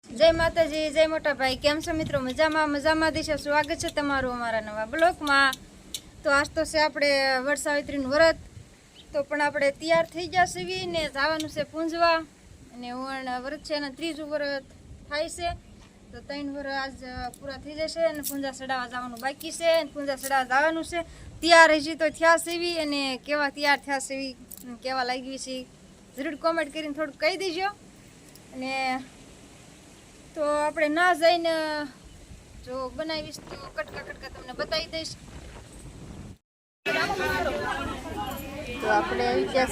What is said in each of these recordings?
જય માતાજી, જય મોટા ભાઈ, કેમ છો મિત્રો? મજામાં દિશા, સ્વાગત છે તમારું અમારા નવા બ્લોગમાં. તો આજ તો છે આપણે વટસાવિત્રીનું વ્રત, તો પણ આપણે તૈયાર થઈ ગયા છીએ ને જવાનું છે પૂંજવા. અને વ્રત છે અને ત્રીજું વ્રત થાય છે, તો 3 વ્રત આજ પૂરા થઈ જશે અને પૂંજા ચડાવવા જવાનું બાકી છે. અને પૂંજા ચડાવવા જવાનું છે. તૈયાર હજી તો થયા સીવી, અને કેવા તૈયાર થયા સીવી, કેવા લાગી છે જરૂર કોમેન્ટ કરીને થોડુંક કહી દેજો. અને તો આપણે ના જઈને જો બનાવીશ તો કટકા તમને બતાવી દઈશ. તો આપણે આવી ગયા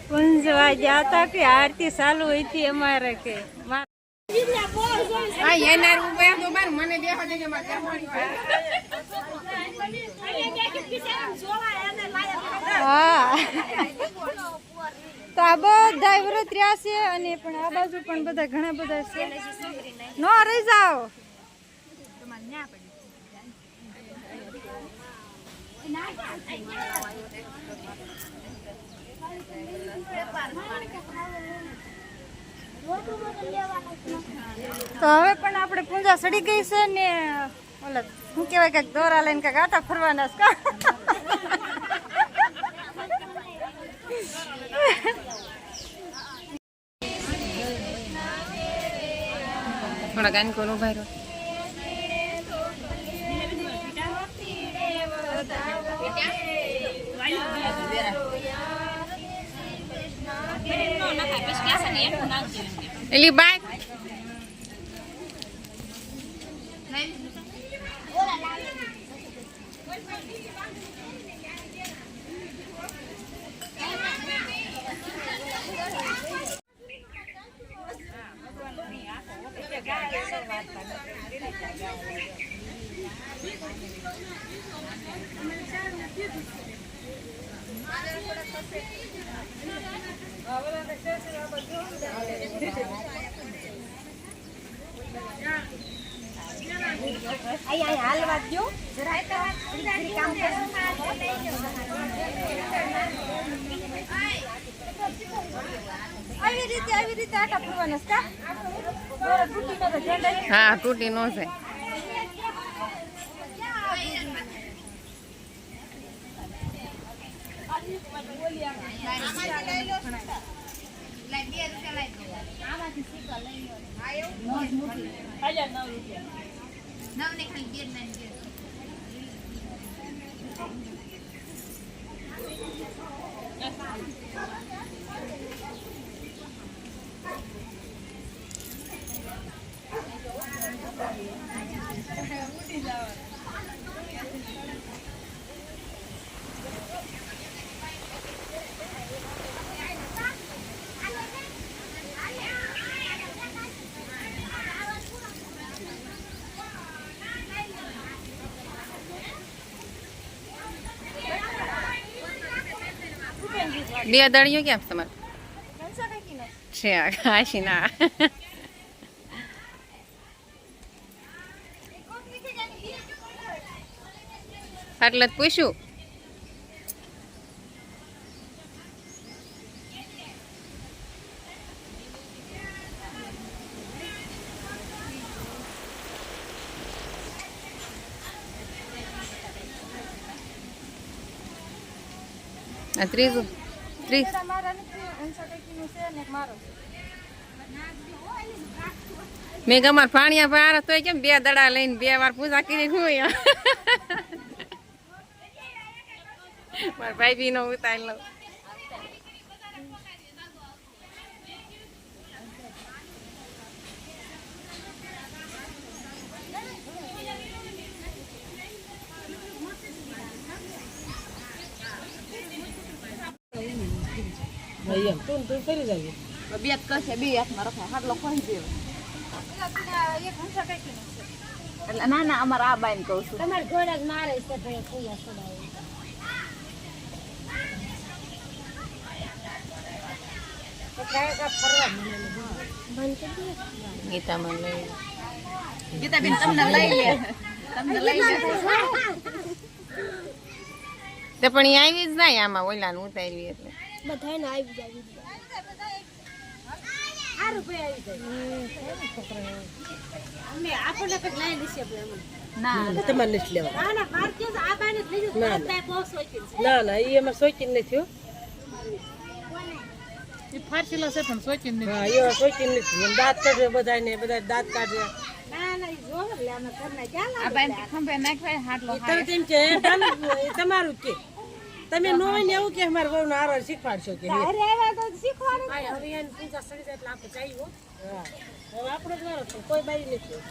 પૂંજવા ગયા હતા કે આરતી ચાલુ હતી અમારે કે હા. તો આ બધા વ્રત રહ્યા છે, અને પણ આ બાજુ પણ બધા ઘણા બધા છે. નો રહી જાઓ. તો હવે પણ આપણે પૂંજા સડી ગઈ છે ને ઓલા શું કહેવાય, કાંઈક દોરા લઈને કાંઈક આટા ફરવાના છે. થોડા ગાન કોનો ભાઈ એલી બાય હાલ વાત જો કામ આવી રીતે આટા ફરવાના. હા, તૂટી નો છે. બે દળીઓ કેમ તમારે છે કાશી ના એટલે જ પૂછ્યું. ત્રીજું મેં અમાર પાણીયા પાર તો કેમ 2 દડા લઈને 2 વાર પૂજા કરી. હું મારા ભાઈ બી નો ઉતારી લઉં. તું કરી જાય બે કશે બે હાથમાં રખાય હાટલો ખોઈ દેવો એક હંસા કઈ એટલે ના ના અમારા આ બાઈને કહું છું તમારે ઘોડા જ મારે છે ભાઈ કુયા સડાવે તો કાય કા ફરવા બંધ કરી દે ગીતામાં લઈ ગીતાબેન તમને લઈ લે તમને લઈ લે તે પણ ઈ આવી જ નહીં આમાં ઓલાને ઉતાર્યું એટલે બધાને આવી જાય સારું ભાઈ આવી જાય અમે આપણને કઈ લઈ લીશે આપણે ના તમારે નથી લેવા ના ના બાર કે આ બાને લઈ જતો બધા બોસ હોય છે ના ના એ અમારે સોચીને નથી થયો ઈ ફારસીલો છે પણ સોચીને હા એ સોચીને નથી એમ દાંત કાઢે બધાને બધા દાંત કાઢે ના ના ઈ જોવે લે અમે ઘરના ક્યાં આ બાઈને ખંભે નાખવાય હાટલો તમે તેમ કે એ તમારું જ કે તમે નો હોય ને એવું કે અમારે વહુને આરો શીખવાડશો કે અરે આવ્યા તો શીખવાનું હા હવે એને પૂજા સડી જાય એટલે આપણે જઈએ હો હા હવે આપણો જ વારો છે કોઈ બાઈ નથી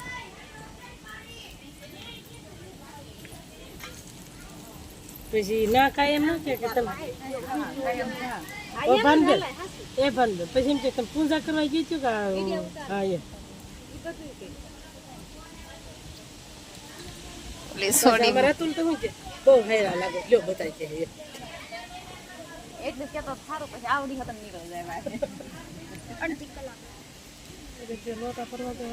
પછી ના કાંઈ એમ ન કે તમે ઓ ભાનબેન એ ભાનબેન પછી એમ કે તમે પૂજા કરવા ગઈ છું કે હા એ સોડી અમારે હતું ને તો શું કે બહુ હેરા લાગે લ્યો બતાય કે એટલે કે તો સારું પછી આવડી હતા નીકળી જાય બહાર અડધી કલાક લોટા પરવા તો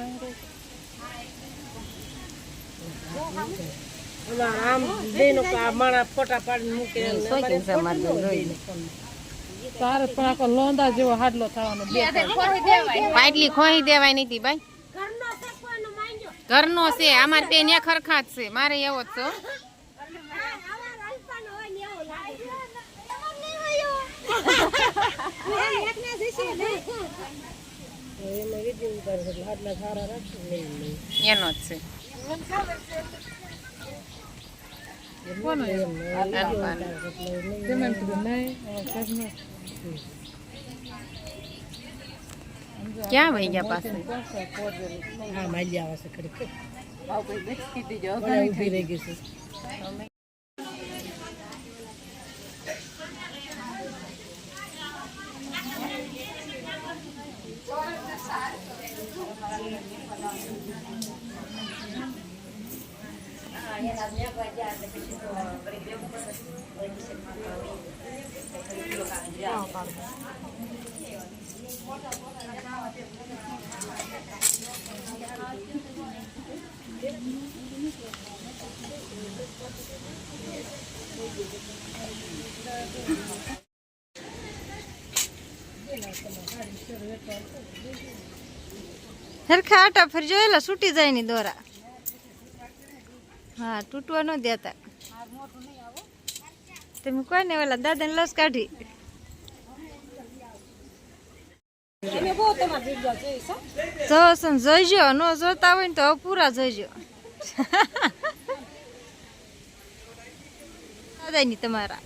આમ બેનો આ માણા ફોટા પાડીને મૂકે તારે પણ આખો લોંદા જેવો હાડલો થવાનો પાટલી ખોઈ દેવાય નથી ભાઈ ઘરનો છે કોઈનો માંગ્યો ઘરનો છે અમારે બે ને ખરખા જ છે મારે એવો જ છો આવા રાજસ્થાન હોય ને એવું લાગે તમને હોય એકને જશે ને એમાં વિધિ ઉતારે એટલે હાડલા સારા રાખશે નહીં એનો જ છે ક્યાં વહી ગયા પાસે હા માલી આવે છે ખરી ઉભી રહી ગઈ છે હરખા આટા ફરી જોયેલા છૂટી જાય ની દોરા હા તૂટવા ન દેતા તમે કોઈ ને ઓલા દાદા ને લસ કાઢી જોઈજો નો જોતા હોય ને તો પૂરા જોઈજો દાદા ની તમારા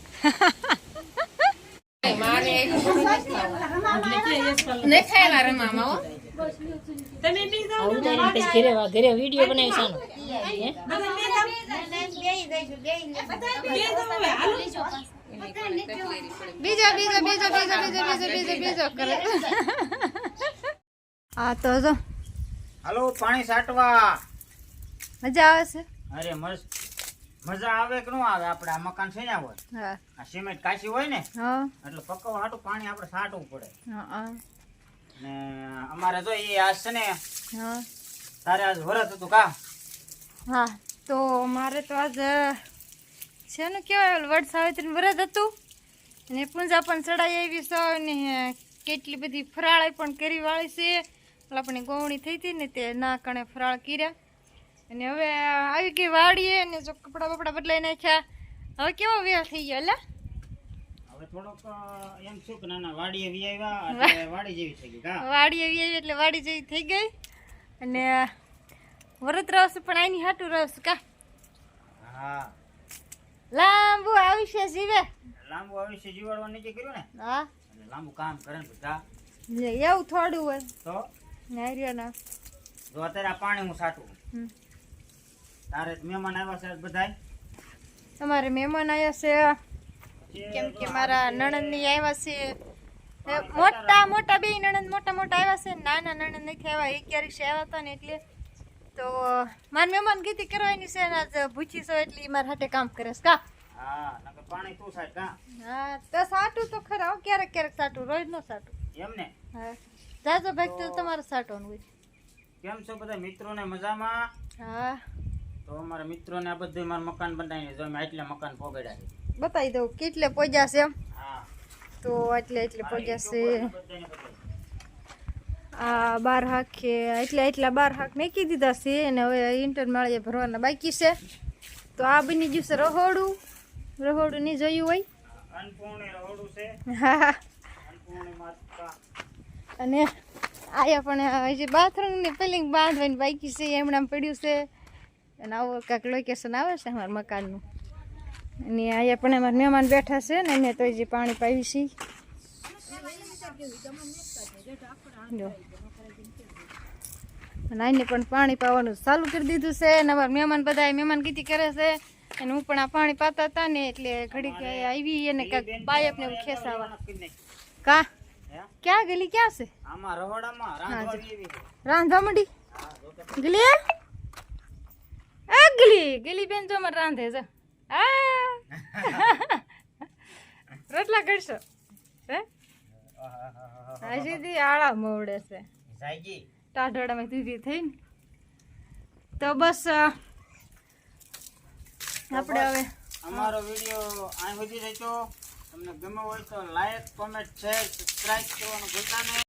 ઘરે વિડિયો બનાવીશું બીજો બીજો બીજો બીજો બીજો બીજો બીજો બીજો કરે હા તો જો હાલો પાણી સાટવા મજા આવે છે અરે મજા આવે કે ન આવે આપણે આ મકાન છે ને હોય હા આ સિમેન્ટ કાચી હોય ને હા એટલે પકવવા હાટું પાણી આપણે સાટવું પડે હા ને અમારે જો એ આજ છે ને હા તારે આજ વરત હતું કા હા તો મારે તો આજ છે ને કેવાય વડ સાવિત્રી વ્રત હતું અને પૂજા પણ ચડાઈ આવી છે ને કેટલી બધી ફરાળ પણ કરી વાળી છે આપણે ગોવણી થઈ હતી ને તે ના કણે ફરાળ કર્યા અને હવે આવી ગઈ વાડીએ ને જો કપડા બપડા બદલાઈ નાખ્યા હવે કેવો વેલ થઈ ગયો એટલે હવે થોડોક એમ શું કે નાના વાડીએ વી આવ્યા એટલે વાડી જેવી થઈ ગઈ કા વાડી આવી આવી એટલે વાડી જેવી થઈ ગઈ અને વ્રત રસ પણ આની હાટું રસ કા હા લાંબુ આયુષ્ય જીવે લાંબુ આયુષ્ય જીવાડવા નીચે કર્યું ને હા એટલે લાંબુ કામ કરે ને બધા લે એવું થોડું હોય તો નાર્યો ના જો અત્યારે આ પાણી હું સાટું હમ. તારે મહેમાન આવ્યા છે બધાય તમારે મહેમાન આવ્યા છે કેમ કે મારા નણંદની આવ્યા છે મોટા મોટા બે નણંદ મોટા મોટા આવ્યા છે, નાના નણંદ નથી આવ્યા. એક ક્યારેક છે આવ્યા હતા ને એટલે તો મારી મહેમાન ગીતી કરવાની છે ને આજ ભૂચી છો એટલે ઈ મારા હાથે કામ કરે છે કા. હા નકર પાણી તું સાઈડ કા હા તો સાટું તો ખરા હો, ક્યારેક ક્યારેક સાટું, રોજ નો સાટું. એમ ને. હા જાજો ભાઈ તો તમારે સાટવાનું હોય. કેમ છો બધા મિત્રોને મજામાં? હા તો અમારા મિત્રોને આ બધું મારું મકાન બનાવીને જો મેં આટલા મકાન પોગાડ્યા છે. બતાવી દઉં કેટલે પહોંચ્યા છે એમ. હા તો એટલે પહોંચ્યા છે. બધાને બતાવી. આ 12 હાકે એટલા 12 હાક નાખી દીધા છે અને હવે ઇન્ટર માળીએ ભરવાના બાકી છે. તો આ બની ગયું છે રહોડું નહીં જોયું હોય. અન્નપૂર્ણે રહોડું છે. હા અન્નપૂર્ણે માતા. અને આયા પણ હજી બાથરૂમની પેલિંગ બાંધવાની બાકી છે, એમણામ પડ્યું છે. અને આવો કાંઈક લોકેશન આવે છે અમારા મકાનનું. અને આયા પણ અમારા મહેમાન બેઠા છે ને એને તો હજી પાણી પાવી છે. જો અને આને પણ પાણી પાવાનું ચાલુ કરી દીધું છે અને અમારા મહેમાન બધા મહેમાન ગીતી કરે છે અને હું પણ આ પાણી પાતા હતા ને એટલે ઘડીક આવી અને કાંઈક બાયપને એવું ખેસાવા કા. હે? ક્યાં ગલી ક્યાં છે આમાં રહોડામાં રાંધવાની એવી છે. રાંધવા માંડી હા જો કે ગલી ગલી બેન જો અમારે રાંધે છે. આ રોટલા કરશો હે હજી આળા મોવડે છે સાઈજી ટાઢોડામાં દીધી થઈને. તો બસ આપણે હવે અમારો વિડિયો અહીં સુધી રહેજો. તમને ગમ્યો હોય તો લાઈક કોમેન્ટ શેર સબસ્ક્રાઇબ કરવાનું ભૂલતા નહીં.